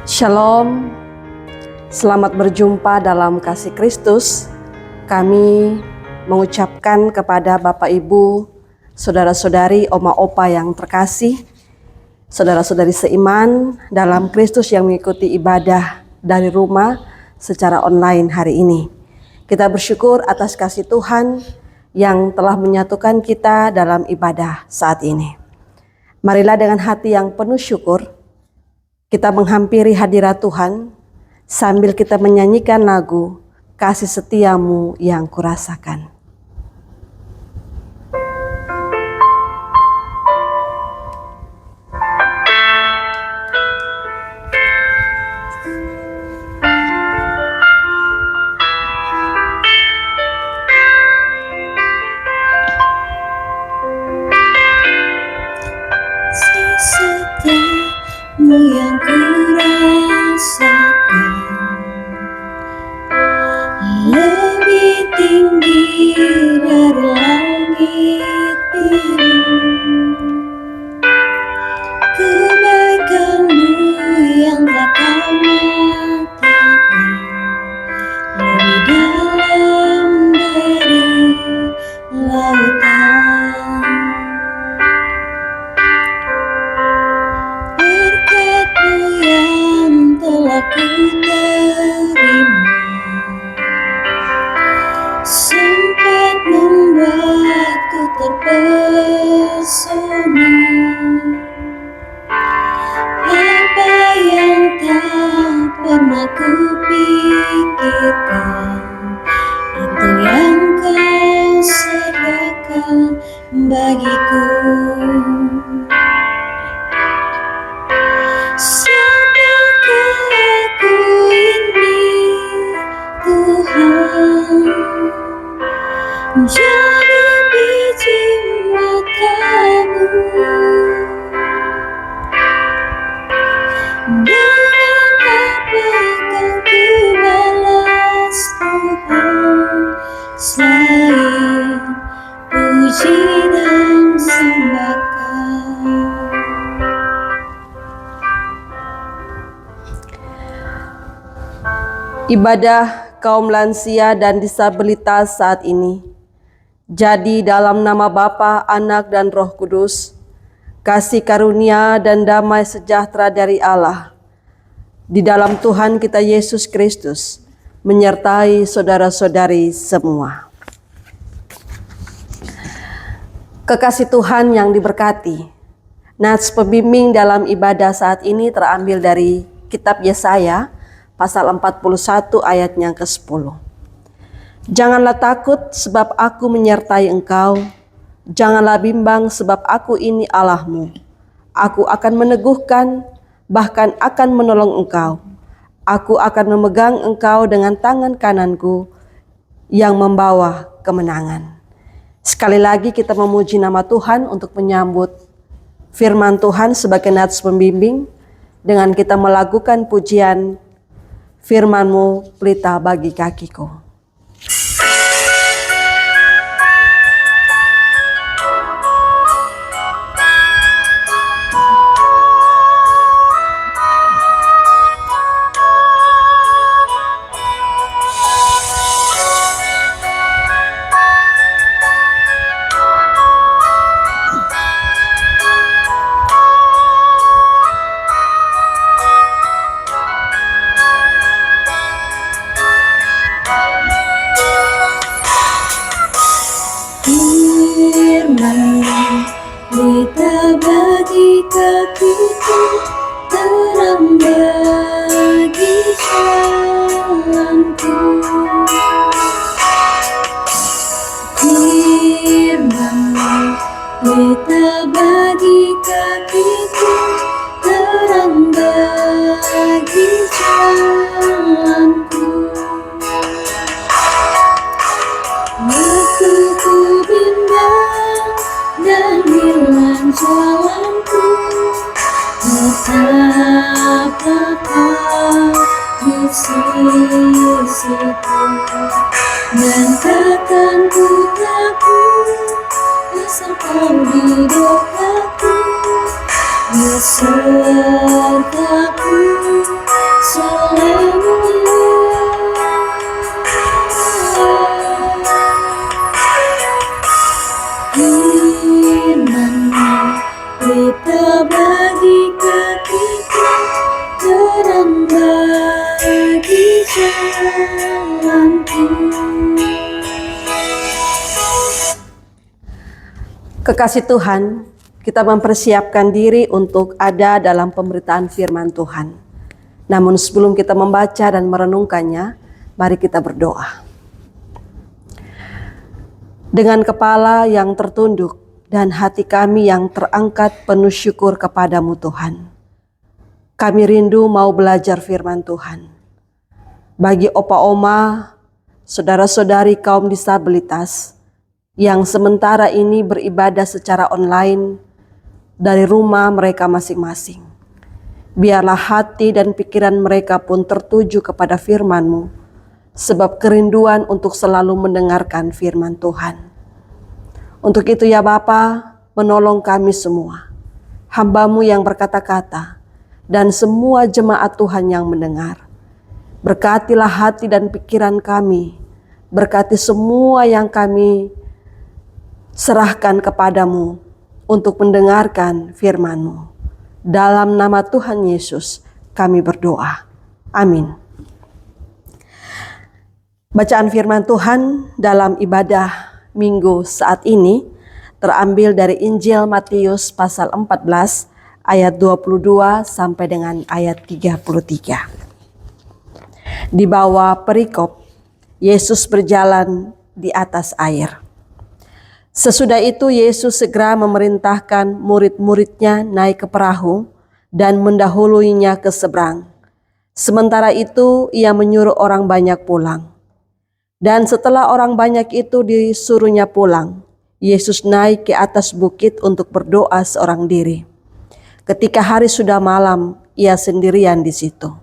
Shalom, selamat berjumpa dalam kasih Kristus. Kami mengucapkan kepada Bapak Ibu, saudara-saudari, oma opa yang terkasih, saudara-saudari seiman dalam Kristus yang mengikuti ibadah dari rumah secara online hari ini. Kita bersyukur atas kasih Tuhan yang telah menyatukan kita dalam ibadah saat ini. Marilah dengan hati yang penuh syukur, kita menghampiri hadirat Tuhan sambil kita menyanyikan lagu Kasih Setiamu yang Kurasakan. Yang kurasakan lebih tinggi dari langit biru, kebaikanmu yang tak kau matikan lebih dalam dari lautan. Yang telah ku terima sempat membuatku terpesona. Apa yang tak pernah ku pikirkan, itu yang kau sediakan bagiku. Jadi biji matamu, dengan apa kau ku balas Tuhan, selain puji dan sembahkan. Ibadah kaum lansia dan disabilitas saat ini jadi dalam nama Bapa, Anak, dan Roh Kudus, kasih karunia dan damai sejahtera dari Allah di dalam Tuhan kita Yesus Kristus menyertai saudara-saudari semua. Kekasih Tuhan yang diberkati, nats pembimbing dalam ibadah saat ini terambil dari kitab Yesaya pasal 41 ayatnya ke-10. Janganlah takut sebab aku menyertai engkau, janganlah bimbang sebab aku ini Allahmu. Aku akan meneguhkan, bahkan akan menolong engkau. Aku akan memegang engkau dengan tangan kananku yang membawa kemenangan. Sekali lagi kita memuji nama Tuhan untuk menyambut firman Tuhan sebagai nats pembimbing dengan kita melakukan pujian firman-Mu pelita bagi kakiku. Pelita bagi kakiku, terang bagi jalanku. Firman-Mu pelita bagi kakiku, terang bagi jalanku. Waktu ku bimbang dan hilang jalanku, tetaplah Kau di sisiku, dan takkan ku takut asal Kau di dekatku, besertaku Firman-Mu berita bagi ketika terang bagi jalanku. Kekasih Tuhan, kita mempersiapkan diri untuk ada dalam pemberitaan firman Tuhan. Namun sebelum kita membaca dan merenungkannya, mari kita berdoa. Dengan kepala yang tertunduk dan hati kami yang terangkat penuh syukur kepadamu Tuhan. Kami rindu mau belajar firman Tuhan. Bagi opa-oma, saudara-saudari kaum disabilitas, yang sementara ini beribadah secara online dari rumah mereka masing-masing. Biarlah hati dan pikiran mereka pun tertuju kepada firman-Mu, sebab kerinduan untuk selalu mendengarkan firman Tuhan. Untuk itu ya Bapa, menolong kami semua, hamba-Mu yang berkata-kata, dan semua jemaat Tuhan yang mendengar. Berkatilah hati dan pikiran kami, berkati semua yang kami serahkan kepadamu untuk mendengarkan firman-Mu. Dalam nama Tuhan Yesus kami berdoa. Amin. Bacaan firman Tuhan dalam ibadah minggu saat ini terambil dari Injil Matius pasal 14 ayat 22 sampai dengan ayat 33. Di bawah perikop, Yesus berjalan di atas air. Sesudah itu Yesus segera memerintahkan murid-muridnya naik ke perahu dan mendahuluinya ke seberang. Sementara itu ia menyuruh orang banyak pulang. Dan setelah orang banyak itu disuruhnya pulang, Yesus naik ke atas bukit untuk berdoa seorang diri. Ketika hari sudah malam, ia sendirian di situ.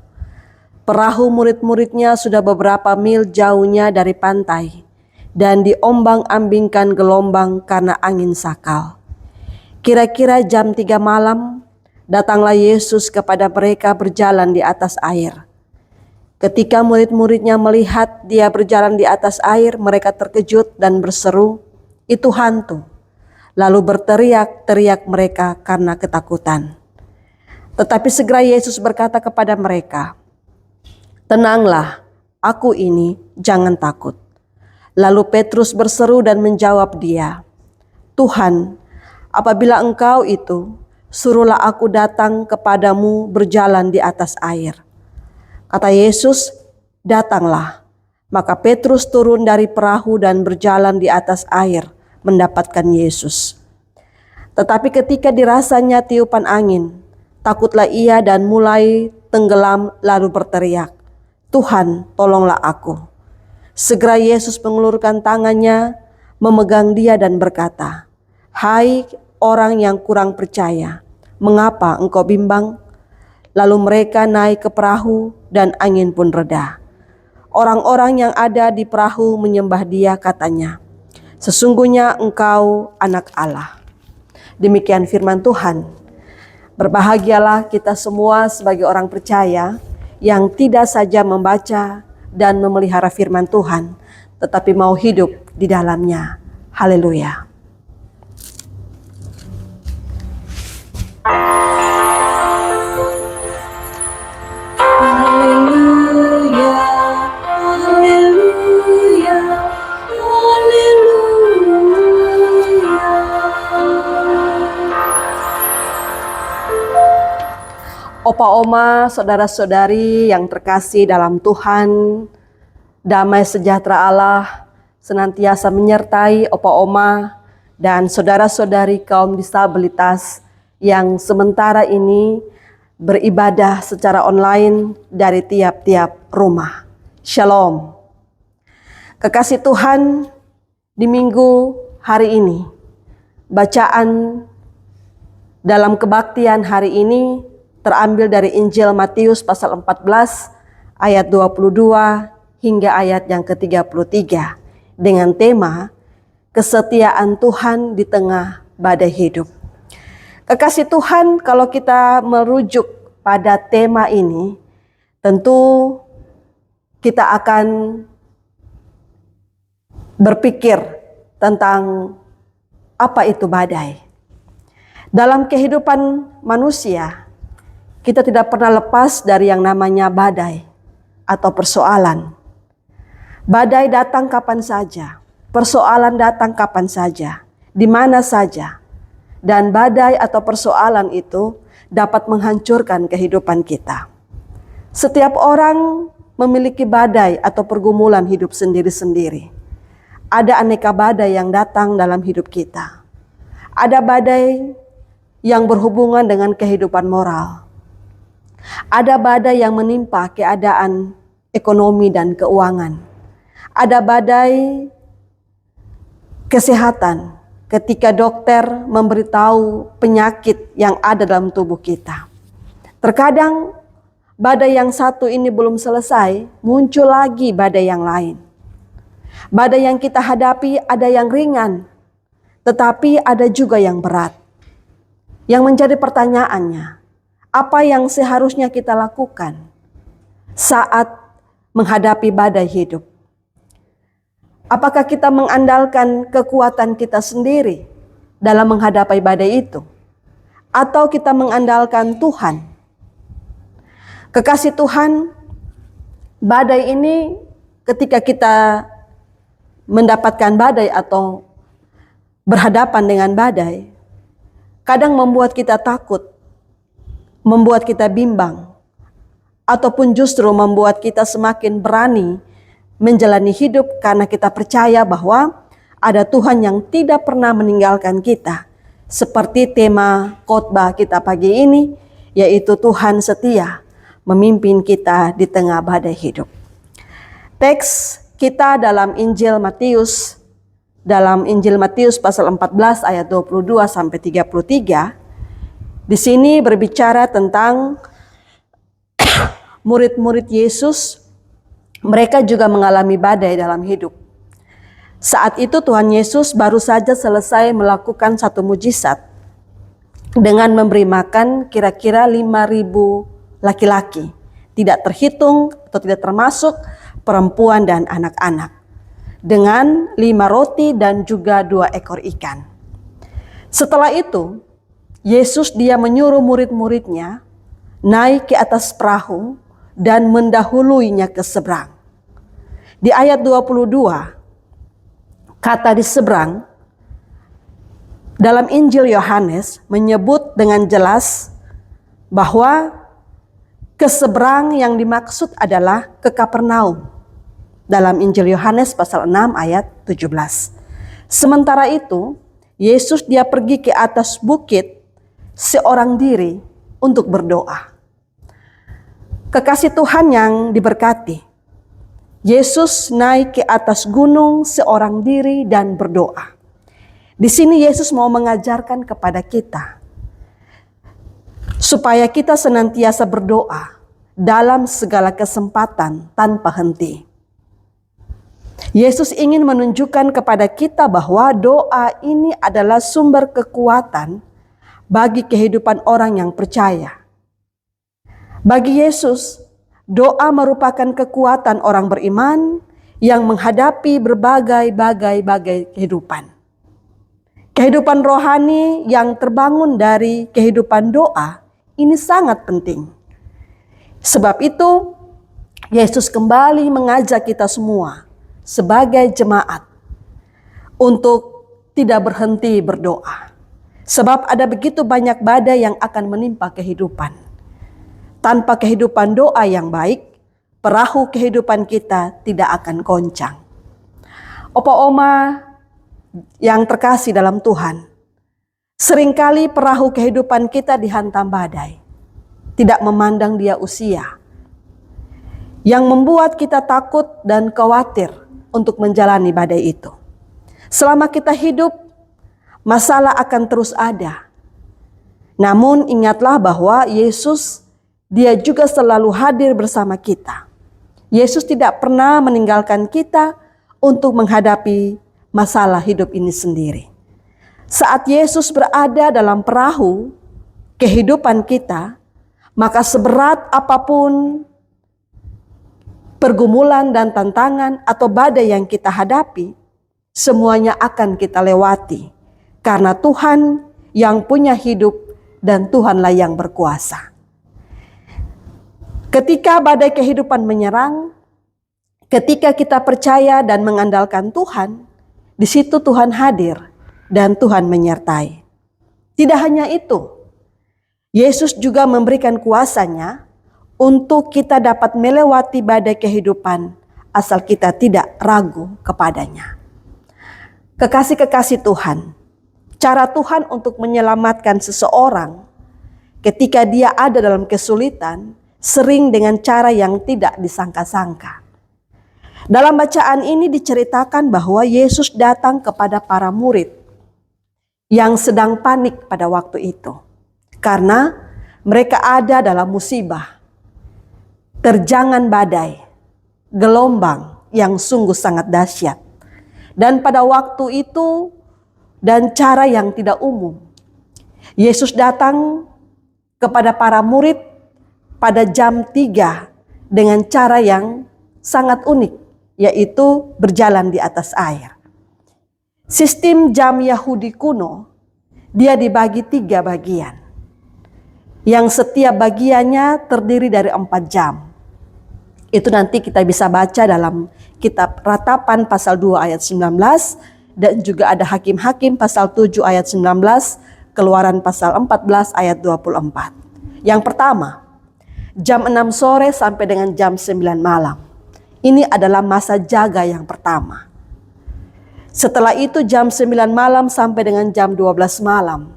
Perahu murid-muridnya sudah beberapa mil jauhnya dari pantai, dan diombang-ambingkan gelombang karena angin sakal. Kira-kira jam 3 malam, datanglah Yesus kepada mereka berjalan di atas air. Ketika murid-muridnya melihat dia berjalan di atas air, mereka terkejut dan berseru, "Itu hantu." Lalu berteriak-teriak mereka karena ketakutan. Tetapi segera Yesus berkata kepada mereka, "Tenanglah, aku ini, jangan takut." Lalu Petrus berseru dan menjawab dia, "Tuhan, apabila Engkau itu, suruhlah aku datang kepadamu berjalan di atas air." Kata Yesus, "Datanglah." Maka Petrus turun dari perahu dan berjalan di atas air mendapatkan Yesus. Tetapi ketika dirasanya tiupan angin, takutlah ia dan mulai tenggelam lalu berteriak, "Tuhan, tolonglah aku." Segera Yesus mengulurkan tangannya, memegang dia dan berkata, "Hai orang yang kurang percaya, mengapa engkau bimbang?" Lalu mereka naik ke perahu dan angin pun reda. Orang-orang yang ada di perahu menyembah dia, katanya, "Sesungguhnya engkau anak Allah." Demikian firman Tuhan. Berbahagialah kita semua sebagai orang percaya yang tidak saja membaca dan memelihara firman Tuhan, tetapi mau hidup di dalamnya. Haleluya. Haleluya, haleluya, haleluya. Opa-oma, saudara-saudari yang terkasih dalam Tuhan, damai sejahtera Allah senantiasa menyertai opa-oma dan saudara-saudari kaum disabilitas yang sementara ini beribadah secara online dari tiap-tiap rumah. Shalom. Kekasih Tuhan, di minggu hari ini, bacaan dalam kebaktian hari ini terambil dari Injil Matius pasal 14 ayat 22 hingga ayat yang ke-33 dengan tema kesetiaan Tuhan di tengah badai hidup. Kekasih Tuhan, kalau kita merujuk pada tema ini, tentu kita akan berpikir tentang apa itu badai. Dalam kehidupan manusia, kita tidak pernah lepas dari yang namanya badai atau persoalan. Badai datang kapan saja, persoalan datang kapan saja, di mana saja. Dan badai atau persoalan itu dapat menghancurkan kehidupan kita. Setiap orang memiliki badai atau pergumulan hidup sendiri-sendiri. Ada aneka badai yang datang dalam hidup kita. Ada badai yang berhubungan dengan kehidupan moral. Ada badai yang menimpa keadaan ekonomi dan keuangan. Ada badai kesehatan ketika dokter memberitahu penyakit yang ada dalam tubuh kita. Terkadang badai yang satu ini belum selesai, muncul lagi badai yang lain. Badai yang kita hadapi ada yang ringan, tetapi ada juga yang berat. Yang menjadi pertanyaannya, apa yang seharusnya kita lakukan saat menghadapi badai hidup? Apakah kita mengandalkan kekuatan kita sendiri dalam menghadapi badai itu? Atau kita mengandalkan Tuhan? Kekasih Tuhan, badai ini ketika kita mendapatkan badai atau berhadapan dengan badai, kadang membuat kita takut, membuat kita bimbang, ataupun justru membuat kita semakin berani menjalani hidup karena kita percaya bahwa ada Tuhan yang tidak pernah meninggalkan kita. Seperti tema khotbah kita pagi ini, yaitu Tuhan setia memimpin kita di tengah badai hidup. Teks kita dalam Injil Matius pasal 14 ayat 22 sampai 33. Di sini berbicara tentang murid-murid Yesus. Mereka juga mengalami badai dalam hidup. Saat itu Tuhan Yesus baru saja selesai melakukan satu mujizat dengan memberi makan kira-kira 5.000 laki-laki. Tidak terhitung atau tidak termasuk perempuan dan anak-anak. Dengan 5 roti dan juga 2 ekor ikan. Setelah itu, Yesus dia menyuruh murid-muridnya naik ke atas perahu dan mendahuluinya ke seberang. Di ayat 22, kata di seberang, dalam Injil Yohanes menyebut dengan jelas bahwa ke seberang yang dimaksud adalah ke Kapernaum. Dalam Injil Yohanes pasal 6 ayat 17. Sementara itu, Yesus dia pergi ke atas bukit seorang diri untuk berdoa. Kekasih Tuhan yang diberkati, Yesus naik ke atas gunung seorang diri dan berdoa. Di sini Yesus mau mengajarkan kepada kita supaya kita senantiasa berdoa dalam segala kesempatan tanpa henti. Yesus ingin menunjukkan kepada kita bahwa doa ini adalah sumber kekuatan bagi kehidupan orang yang percaya. Bagi Yesus, doa merupakan kekuatan orang beriman yang menghadapi berbagai kehidupan. Kehidupan rohani yang terbangun dari kehidupan doa ini sangat penting. Sebab itu, Yesus kembali mengajak kita semua sebagai jemaat untuk tidak berhenti berdoa. Sebab ada begitu banyak badai yang akan menimpa kehidupan. Tanpa kehidupan doa yang baik, perahu kehidupan kita tidak akan goncang. Opa oma yang terkasih dalam Tuhan, seringkali perahu kehidupan kita dihantam badai, tidak memandang dia usia, yang membuat kita takut dan khawatir untuk menjalani badai itu. Selama kita hidup, masalah akan terus ada. Namun ingatlah bahwa Yesus dia juga selalu hadir bersama kita. Yesus tidak pernah meninggalkan kita untuk menghadapi masalah hidup ini sendiri. Saat Yesus berada dalam perahu kehidupan kita, maka seberat apapun pergumulan dan tantangan atau badai yang kita hadapi, semuanya akan kita lewati. Karena Tuhan yang punya hidup dan Tuhanlah yang berkuasa. Ketika badai kehidupan menyerang, ketika kita percaya dan mengandalkan Tuhan, di situ Tuhan hadir dan Tuhan menyertai. Tidak hanya itu, Yesus juga memberikan kuasa-Nya untuk kita dapat melewati badai kehidupan asal kita tidak ragu kepadanya. Kekasih-kekasih Tuhan, cara Tuhan untuk menyelamatkan seseorang ketika dia ada dalam kesulitan sering dengan cara yang tidak disangka-sangka. Dalam bacaan ini diceritakan bahwa Yesus datang kepada para murid yang sedang panik pada waktu itu. Karena mereka ada dalam musibah, terjangan badai, gelombang yang sungguh sangat dahsyat. Dan pada waktu itu dan cara yang tidak umum, Yesus datang kepada para murid pada jam 3 dengan cara yang sangat unik, yaitu berjalan di atas air. Sistem jam Yahudi kuno, dia dibagi 3 bagian. Yang setiap bagiannya terdiri dari 4 jam. Itu nanti kita bisa baca dalam kitab Ratapan pasal 2 ayat 19 dan juga ada Hakim-Hakim pasal 7 ayat 19, Keluaran pasal 14 ayat 24. Yang pertama, jam 6 sore sampai dengan jam 9 malam. Ini adalah masa jaga yang pertama. Setelah itu jam 9 malam sampai dengan jam 12 malam.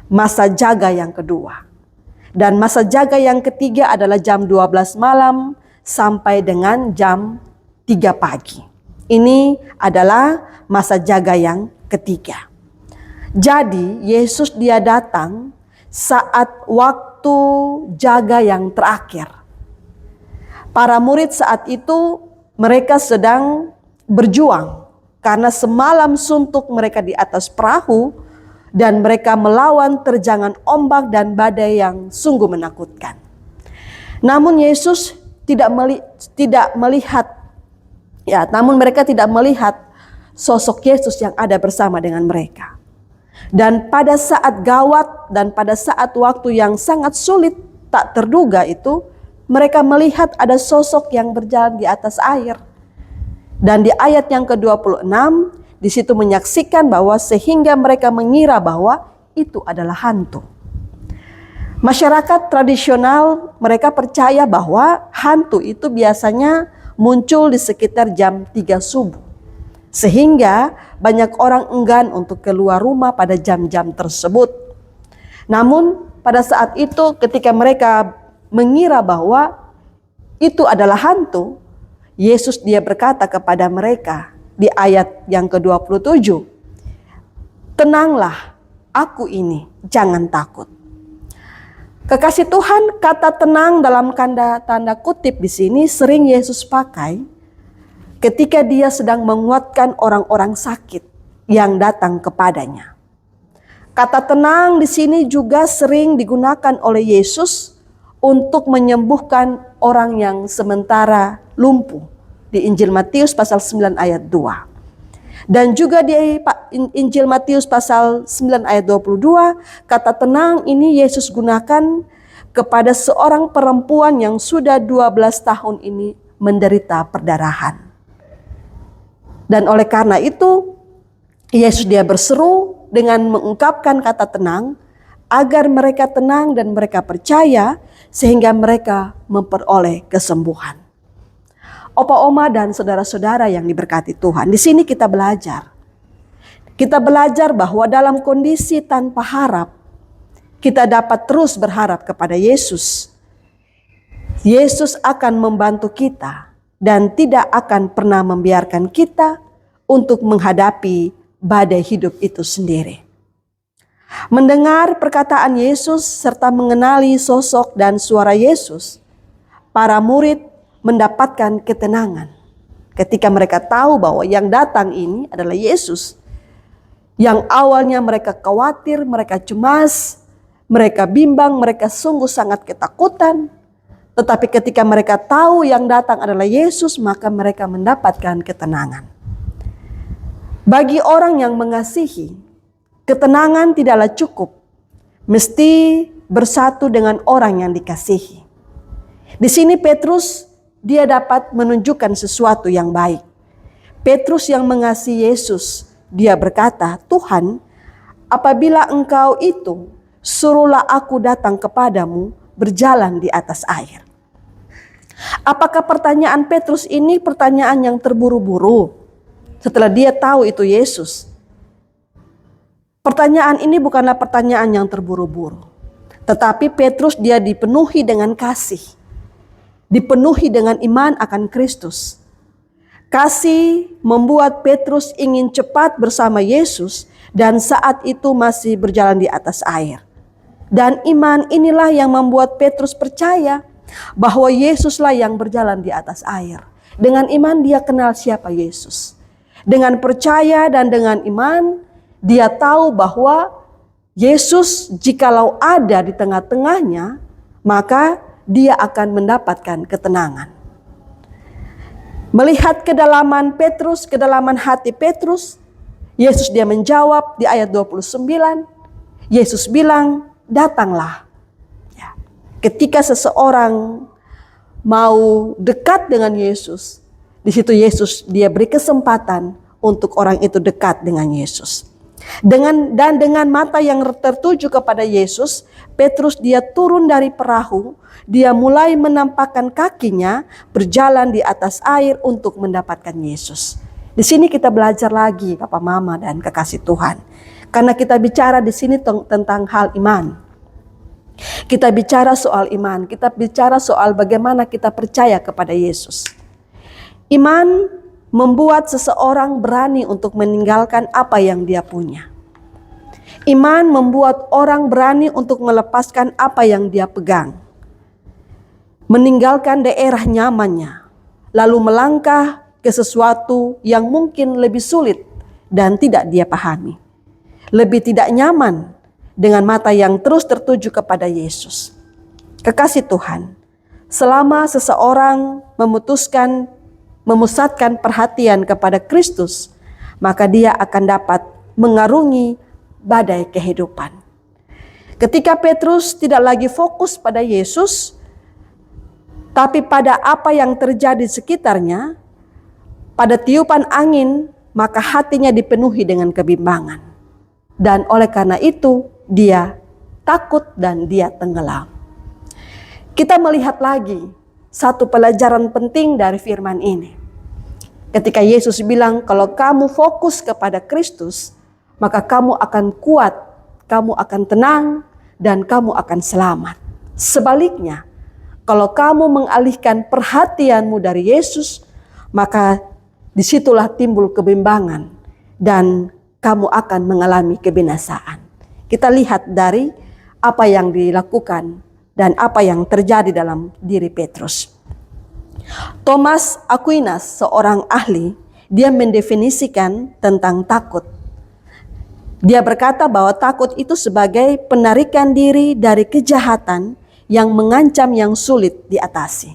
Masa jaga yang kedua. Dan masa jaga yang ketiga adalah jam 12 malam sampai dengan jam 3 pagi. Ini adalah masa jaga yang ketiga. Jadi Yesus dia datang saat waktu jaga yang terakhir. Para murid saat itu mereka sedang berjuang karena semalam suntuk mereka di atas perahu dan mereka melawan terjangan ombak dan badai yang sungguh menakutkan. Namun Yesus namun mereka tidak melihat sosok Yesus yang ada bersama dengan mereka. Dan pada saat gawat dan pada saat waktu yang sangat sulit tak terduga itu, mereka melihat ada sosok yang berjalan di atas air. Dan di ayat yang ke-26, di situ menyaksikan bahwa sehingga mereka mengira bahwa itu adalah hantu. Masyarakat tradisional mereka percaya bahwa hantu itu biasanya muncul di sekitar jam 3 subuh. Sehingga banyak orang enggan untuk keluar rumah pada jam-jam tersebut. Namun pada saat itu ketika mereka mengira bahwa itu adalah hantu, Yesus dia berkata kepada mereka di ayat yang ke-27, "Tenanglah, aku ini, jangan takut." Kekasih Tuhan, kata tenang dalam tanda kutip di sini sering Yesus pakai ketika dia sedang menguatkan orang-orang sakit yang datang kepadanya. Kata tenang di sini juga sering digunakan oleh Yesus untuk menyembuhkan orang yang sementara lumpuh di Injil Matius pasal 9 ayat 2. Dan juga di Injil Matius pasal 9 ayat 22, kata tenang ini Yesus gunakan kepada seorang perempuan yang sudah 12 tahun ini menderita perdarahan. Dan oleh karena itu, Yesus dia berseru dengan mengungkapkan kata tenang, agar mereka tenang dan mereka percaya sehingga mereka memperoleh kesembuhan. Opa, oma, dan saudara-saudara yang diberkati Tuhan, di sini kita belajar. Kita belajar bahwa dalam kondisi tanpa harap, kita dapat terus berharap kepada Yesus. Yesus akan membantu kita dan tidak akan pernah membiarkan kita untuk menghadapi badai hidup itu sendiri. Mendengar perkataan Yesus serta mengenali sosok dan suara Yesus, para murid mendapatkan ketenangan ketika mereka tahu bahwa yang datang ini adalah Yesus. Yang awalnya mereka khawatir, mereka cemas, mereka bimbang, mereka sungguh sangat ketakutan. Tetapi ketika mereka tahu yang datang adalah Yesus, maka mereka mendapatkan ketenangan. Bagi orang yang mengasihi, ketenangan tidaklah cukup. Mesti bersatu dengan orang yang dikasihi. Di sini Petrus, dia dapat menunjukkan sesuatu yang baik. Petrus yang mengasihi Yesus, dia berkata, "Tuhan, apabila Engkau itu, suruhlah aku datang kepadamu berjalan di atas air." Apakah pertanyaan Petrus ini pertanyaan yang terburu-buru setelah dia tahu itu Yesus? Pertanyaan ini bukanlah pertanyaan yang terburu-buru. Tetapi Petrus dia dipenuhi dengan kasih. Dipenuhi dengan iman akan Kristus. Kasih membuat Petrus ingin cepat bersama Yesus dan saat itu masih berjalan di atas air. Dan iman inilah yang membuat Petrus percaya bahwa Yesuslah yang berjalan di atas air. Dengan iman dia kenal siapa Yesus. Dengan percaya dan dengan iman dia tahu bahwa Yesus jikalau ada di tengah-tengahnya, maka dia akan mendapatkan ketenangan. Melihat kedalaman Petrus, kedalaman hati Petrus, Yesus dia menjawab di ayat 29, Yesus bilang, "Datanglah." Ketika seseorang mau dekat dengan Yesus, di situ Yesus dia beri kesempatan untuk orang itu dekat dengan Yesus. Dengan mata yang tertuju kepada Yesus, Petrus dia turun dari perahu, dia mulai menampakkan kakinya berjalan di atas air untuk mendapatkan Yesus. Di sini kita belajar lagi, Papa, Mama, dan kekasih Tuhan. Karena kita bicara di sini tentang hal iman. Kita bicara soal iman, kita bicara soal bagaimana kita percaya kepada Yesus. Iman membuat seseorang berani untuk meninggalkan apa yang dia punya. Iman membuat orang berani untuk melepaskan apa yang dia pegang. Meninggalkan daerah nyamannya, lalu melangkah ke sesuatu yang mungkin lebih sulit dan tidak dia pahami. Lebih tidak nyaman dengan mata yang terus tertuju kepada Yesus. Kekasih Tuhan, selama seseorang memusatkan perhatian kepada Kristus, maka dia akan dapat mengarungi badai kehidupan. Ketika Petrus tidak lagi fokus pada Yesus, tapi pada apa yang terjadi di sekitarnya, pada tiupan angin, maka hatinya dipenuhi dengan kebimbangan. Dan oleh karena itu, dia takut dan dia tenggelam. Kita melihat lagi satu pelajaran penting dari firman ini. Ketika Yesus bilang, kalau kamu fokus kepada Kristus, maka kamu akan kuat, kamu akan tenang, dan kamu akan selamat. Sebaliknya, kalau kamu mengalihkan perhatianmu dari Yesus, maka disitulah timbul kebimbangan dan kamu akan mengalami kebinasaan. Kita lihat dari apa yang dilakukan dan apa yang terjadi dalam diri Petrus. Thomas Aquinas, seorang ahli, dia mendefinisikan tentang takut. Dia berkata bahwa takut itu sebagai penarikan diri dari kejahatan yang mengancam yang sulit diatasi.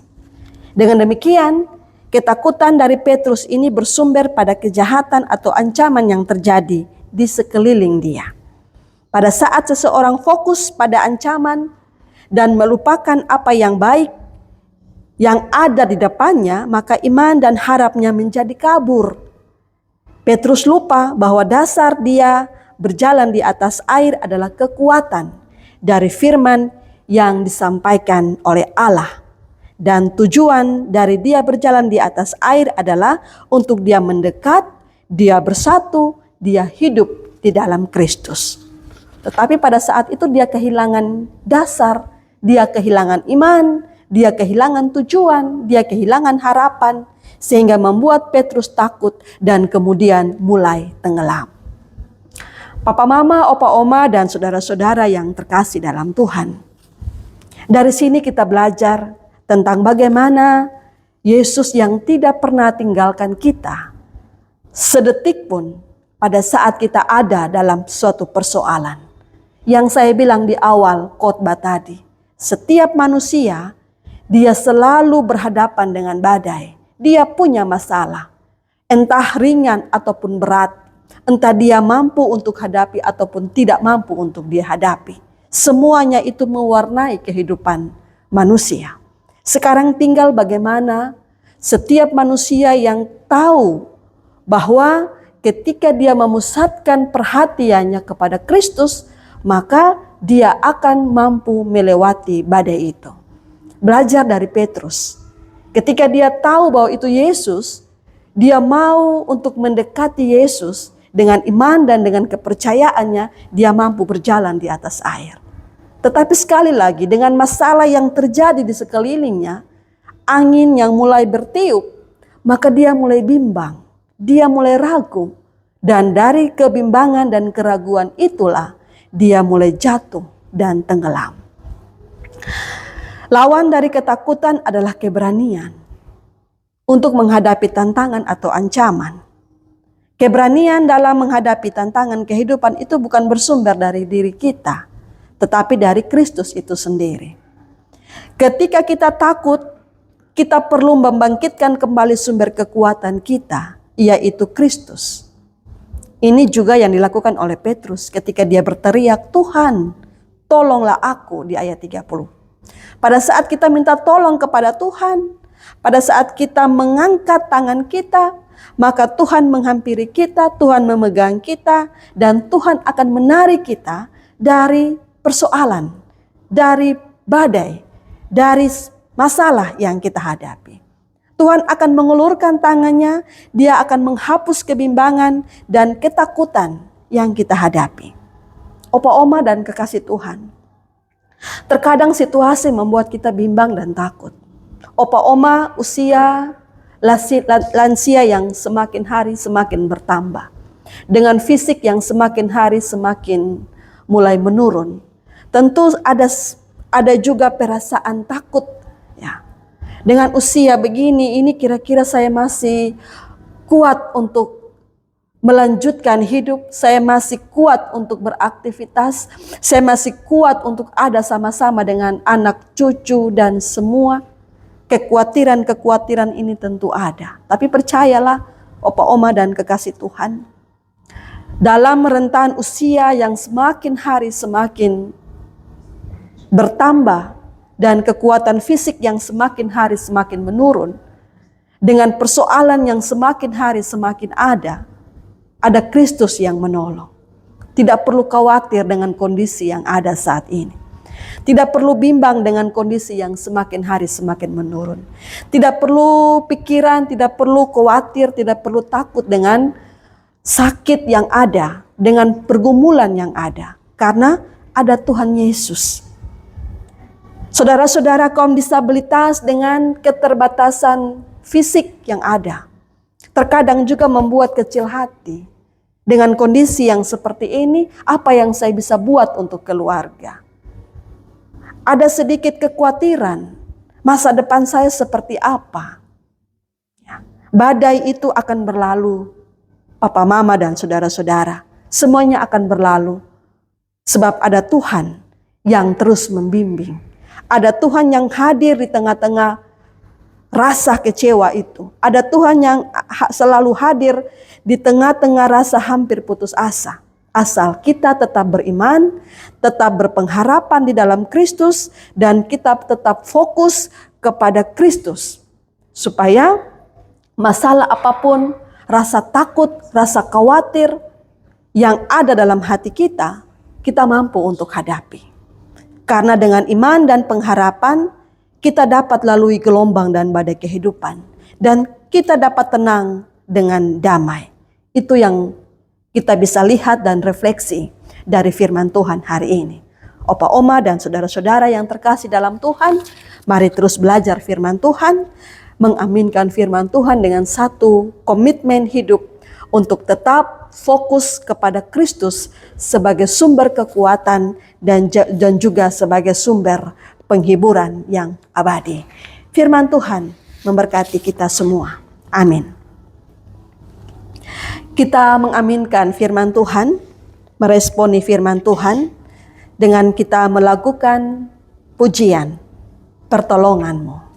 Dengan demikian, ketakutan dari Petrus ini bersumber pada kejahatan atau ancaman yang terjadi di sekeliling dia. Pada saat seseorang fokus pada ancaman dan melupakan apa yang baik yang ada di depannya, maka iman dan harapnya menjadi kabur. Petrus lupa bahwa dasar dia berjalan di atas air adalah kekuatan dari firman yang disampaikan oleh Allah. Dan tujuan dari dia berjalan di atas air adalah untuk dia mendekat, dia bersatu, dia hidup di dalam Kristus. Tetapi pada saat itu dia kehilangan dasar, dia kehilangan iman, dia kehilangan tujuan, dia kehilangan harapan, sehingga membuat Petrus takut dan kemudian mulai tenggelam. Papa, Mama, Opa, Oma, dan saudara-saudara yang terkasih dalam Tuhan. Dari sini kita belajar tentang bagaimana Yesus yang tidak pernah tinggalkan kita sedetik pun pada saat kita ada dalam suatu persoalan. Yang saya bilang di awal khotbah tadi, setiap manusia Dia selalu berhadapan dengan badai. Dia punya masalah, entah ringan ataupun berat, entah dia mampu untuk hadapi ataupun tidak mampu untuk dia hadapi. Semuanya itu mewarnai kehidupan manusia. Sekarang tinggal bagaimana setiap manusia yang tahu bahwa ketika dia memusatkan perhatiannya kepada Kristus, maka dia akan mampu melewati badai itu. Belajar dari Petrus. Ketika dia tahu bahwa itu Yesus, dia mau untuk mendekati Yesus dengan iman dan dengan kepercayaannya, dia mampu berjalan di atas air. Tetapi sekali lagi dengan masalah yang terjadi di sekelilingnya, angin yang mulai bertiup, maka dia mulai bimbang, dia mulai ragu. Dan dari kebimbangan dan keraguan itulah dia mulai jatuh dan tenggelam. Lawan dari ketakutan adalah keberanian untuk menghadapi tantangan atau ancaman. Keberanian dalam menghadapi tantangan kehidupan itu bukan bersumber dari diri kita, tetapi dari Kristus itu sendiri. Ketika kita takut, kita perlu membangkitkan kembali sumber kekuatan kita, yaitu Kristus. Ini juga yang dilakukan oleh Petrus ketika dia berteriak, "Tuhan, tolonglah aku," di ayat 30. Pada saat kita minta tolong kepada Tuhan, pada saat kita mengangkat tangan kita, maka Tuhan menghampiri kita, Tuhan memegang kita, dan Tuhan akan menarik kita dari persoalan, dari badai, dari masalah yang kita hadapi. Tuhan akan mengulurkan tangannya, dia akan menghapus kebimbangan dan ketakutan yang kita hadapi. Opa, oma, dan kekasih Tuhan, terkadang situasi membuat kita bimbang dan takut. Opa, oma, usia lansia yang semakin hari semakin bertambah. Dengan fisik yang semakin hari semakin mulai menurun. Tentu ada juga perasaan takut. Ya. Dengan usia begini, ini kira-kira saya masih kuat untuk melanjutkan hidup, saya masih kuat untuk beraktivitas, saya masih kuat untuk ada sama-sama dengan anak cucu dan semua. Kekhawatiran-kekhawatiran ini tentu ada. Tapi percayalah, opa, oma, dan kekasih Tuhan, dalam rentan usia yang semakin hari semakin bertambah, dan kekuatan fisik yang semakin hari semakin menurun, dengan persoalan yang semakin hari semakin ada Kristus yang menolong. Tidak perlu khawatir dengan kondisi yang ada saat ini. Tidak perlu bimbang dengan kondisi yang semakin hari semakin menurun. Tidak perlu pikiran, tidak perlu khawatir, tidak perlu takut dengan sakit yang ada, dengan pergumulan yang ada. Karena ada Tuhan Yesus. Saudara-saudara, kaum disabilitas dengan keterbatasan fisik yang ada, terkadang juga membuat kecil hati. Dengan kondisi yang seperti ini, apa yang saya bisa buat untuk keluarga? Ada sedikit kekhawatiran, masa depan saya seperti apa? Ya. Badai itu akan berlalu, papa, mama, dan saudara-saudara. Semuanya akan berlalu, sebab ada Tuhan yang terus membimbing. Ada Tuhan yang hadir di tengah-tengah rasa kecewa itu. Ada Tuhan yang selalu hadir di tengah-tengah rasa hampir putus asa. Asal kita tetap beriman, tetap berpengharapan di dalam Kristus, dan kita tetap fokus kepada Kristus. Supaya masalah apapun, rasa takut, rasa khawatir yang ada dalam hati kita, kita mampu untuk hadapi. Karena dengan iman dan pengharapan, kita dapat lalui gelombang dan badai kehidupan. Dan kita dapat tenang dengan damai. Itu yang kita bisa lihat dan refleksi dari firman Tuhan hari ini. Opa, oma, dan saudara-saudara yang terkasih dalam Tuhan, mari terus belajar firman Tuhan, mengaminkan firman Tuhan dengan satu komitmen hidup untuk tetap fokus kepada Kristus sebagai sumber kekuatan dan juga sebagai sumber penghiburan yang abadi. Firman Tuhan memberkati kita semua. Amin. Kita mengaminkan firman Tuhan, meresponi firman Tuhan dengan kita melakukan pujian. pertolongan-Mu.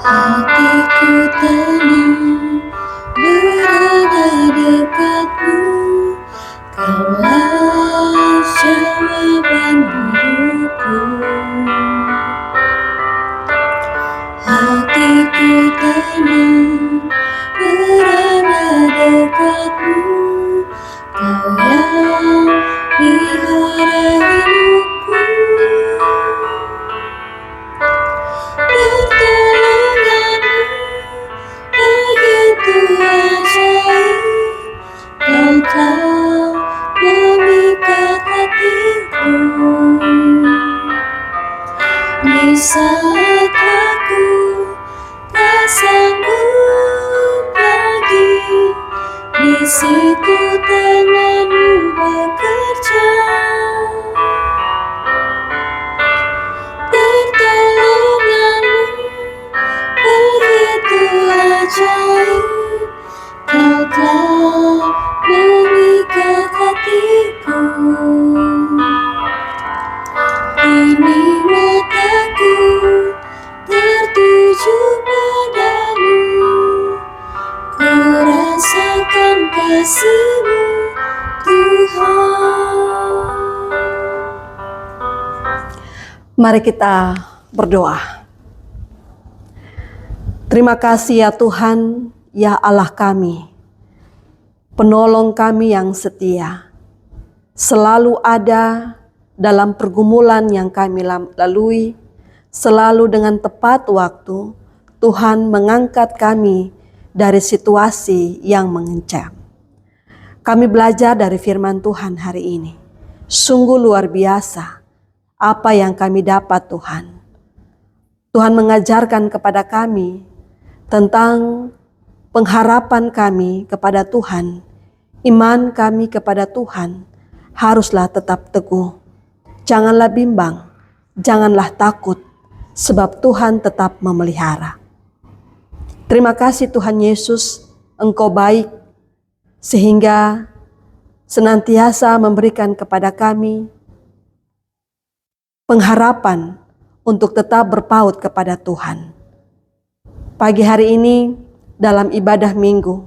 Hatiku tenang berada dekatmu, Kaulah jawaban hidupku. Hatiku tenang berada dekatmu, Kau yang pelihara hidupku. Pertolonganmu begitu ajaib, Kau telah memikat hatiku. Di saat aku tak sanggup lagi, di situ tangan-Mu bekerja. Pertolongan-Mu begitu ajaib, Kau telah memikat hatiku. Kini mataku tertuju padamu, ku rasakan kasih-Mu, Tuhan. Mari kita berdoa. Terima kasih ya Tuhan, ya Allah kami, penolong kami yang setia, selalu ada dalam pergumulan yang kami lalui, selalu dengan tepat waktu Tuhan mengangkat kami dari situasi yang mengancam. Kami belajar dari firman Tuhan hari ini. Sungguh luar biasa apa yang kami dapat Tuhan. Tuhan mengajarkan kepada kami tentang pengharapan kami kepada Tuhan. Iman kami kepada Tuhan haruslah tetap teguh. Janganlah bimbang, janganlah takut, sebab Tuhan tetap memelihara. Terima kasih Tuhan Yesus, Engkau baik, sehingga senantiasa memberikan kepada kami pengharapan untuk tetap berpaut kepada Tuhan. Pagi hari ini dalam ibadah minggu,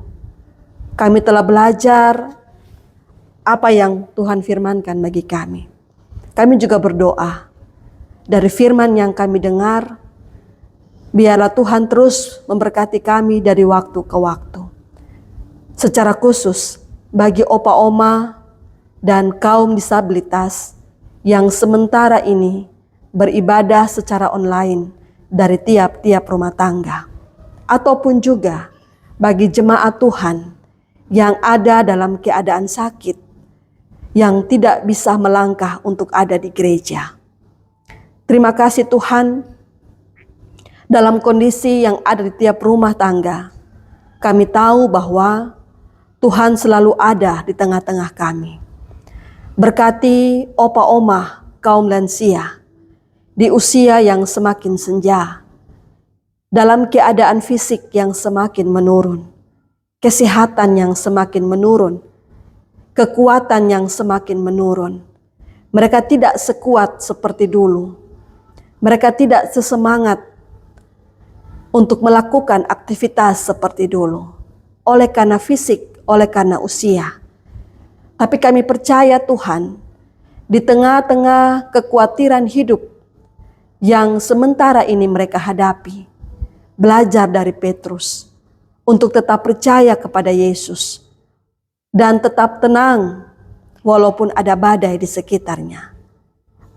kami telah belajar apa yang Tuhan firmankan bagi kami. Kami juga berdoa dari firman yang kami dengar, biarlah Tuhan terus memberkati kami dari waktu ke waktu. Secara khusus bagi opa-oma dan kaum disabilitas yang sementara ini beribadah secara online dari tiap-tiap rumah tangga. Ataupun juga bagi jemaat Tuhan yang ada dalam keadaan sakit, yang tidak bisa melangkah untuk ada di gereja. Terima kasih Tuhan, dalam kondisi yang ada di tiap rumah tangga, kami tahu bahwa Tuhan selalu ada di tengah-tengah kami. Berkati opa-oma kaum lansia di usia yang semakin senja, dalam keadaan fisik yang semakin menurun, kesehatan yang semakin menurun, kekuatan yang semakin menurun. Mereka tidak sekuat seperti dulu. Mereka tidak sesemangat untuk melakukan aktivitas seperti dulu. Oleh karena fisik, oleh karena usia. Tapi kami percaya Tuhan, di tengah-tengah kekhawatiran hidup yang sementara ini mereka hadapi, belajar dari Petrus untuk tetap percaya kepada Yesus dan tetap tenang walaupun ada badai di sekitarnya,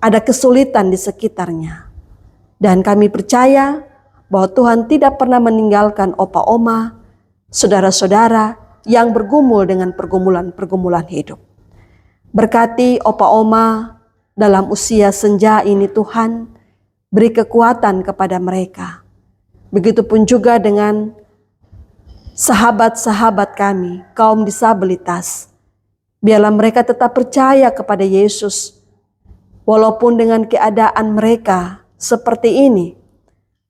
ada kesulitan di sekitarnya. Dan kami percaya bahwa Tuhan tidak pernah meninggalkan opa-oma, saudara-saudara yang bergumul dengan pergumulan-pergumulan hidup. Berkati opa-oma dalam usia senja ini Tuhan, beri kekuatan kepada mereka. Begitupun juga dengan sahabat-sahabat kami, kaum disabilitas. Biarlah mereka tetap percaya kepada Yesus Walaupun dengan keadaan mereka seperti ini,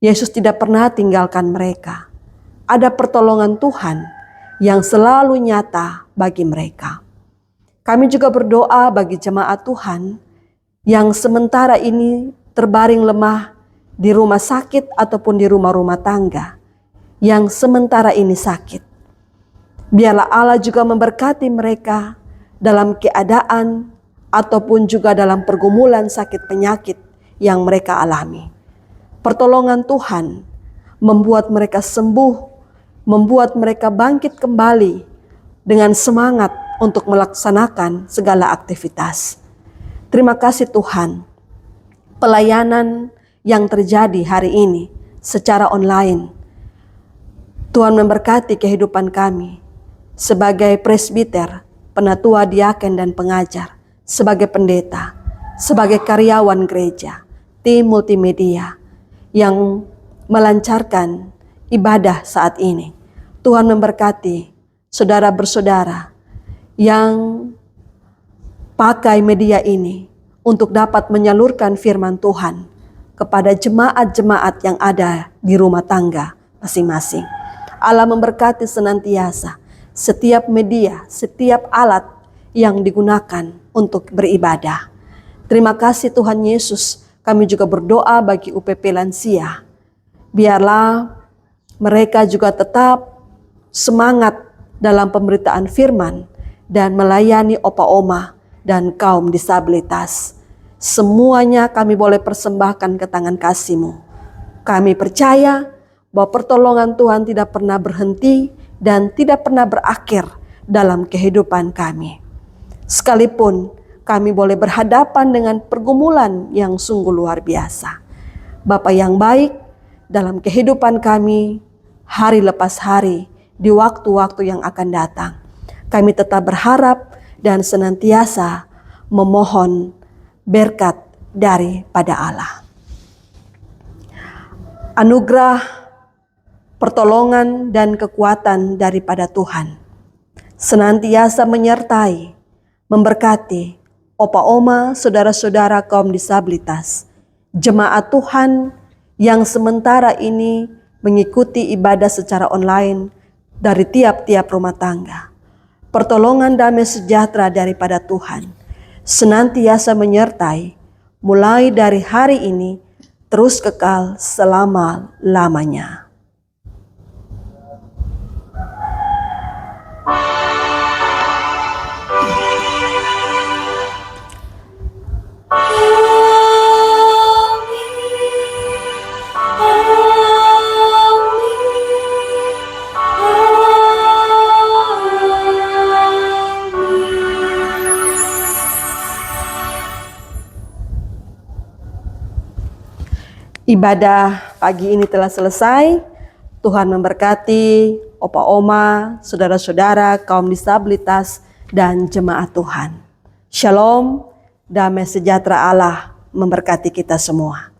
Yesus tidak pernah tinggalkan mereka. Ada pertolongan Tuhan yang selalu nyata bagi mereka. Kami juga berdoa bagi jemaat Tuhan yang sementara ini terbaring lemah di rumah sakit ataupun di rumah-rumah tangga, yang sementara ini sakit. Biarlah Allah juga memberkati mereka dalam keadaan ataupun juga dalam pergumulan sakit penyakit yang mereka alami. Pertolongan Tuhan membuat mereka sembuh, membuat mereka bangkit kembali dengan semangat untuk melaksanakan segala aktivitas. Terima kasih Tuhan, pelayanan yang terjadi hari ini secara online. Tuhan memberkati kehidupan kami sebagai presbiter, penatua, diaken, dan pengajar, sebagai pendeta, sebagai karyawan gereja, tim multimedia yang melancarkan ibadah saat ini. Tuhan memberkati saudara bersaudara yang pakai media ini untuk dapat menyalurkan firman Tuhan kepada jemaat-jemaat yang ada di rumah tangga masing-masing. Allah memberkati senantiasa setiap media, setiap alat yang digunakan untuk beribadah. Terima kasih Tuhan Yesus. Kami juga berdoa bagi UPP Lansia. Biarlah mereka juga tetap semangat dalam pemberitaan firman dan melayani opa-oma dan kaum disabilitas. Semuanya kami boleh persembahkan ke tangan kasih-Mu. Kami percaya bahwa pertolongan Tuhan tidak pernah berhenti dan tidak pernah berakhir dalam kehidupan kami. Sekalipun kami boleh berhadapan dengan pergumulan yang sungguh luar biasa. Bapa yang baik, dalam kehidupan kami, hari lepas hari, di waktu-waktu yang akan datang, kami tetap berharap dan senantiasa memohon berkat daripada Allah. Anugerah, pertolongan, dan kekuatan daripada Tuhan senantiasa menyertai, memberkati opa-oma, saudara-saudara kaum disabilitas, jemaat Tuhan yang sementara ini mengikuti ibadah secara online dari tiap-tiap rumah tangga. Pertolongan damai sejahtera daripada Tuhan senantiasa menyertai mulai dari hari ini terus kekal selama-lamanya. Ibadah pagi ini telah selesai. Tuhan memberkati opa-oma, saudara-saudara, kaum disabilitas, dan jemaat Tuhan. Shalom, damai sejahtera Allah memberkati kita semua.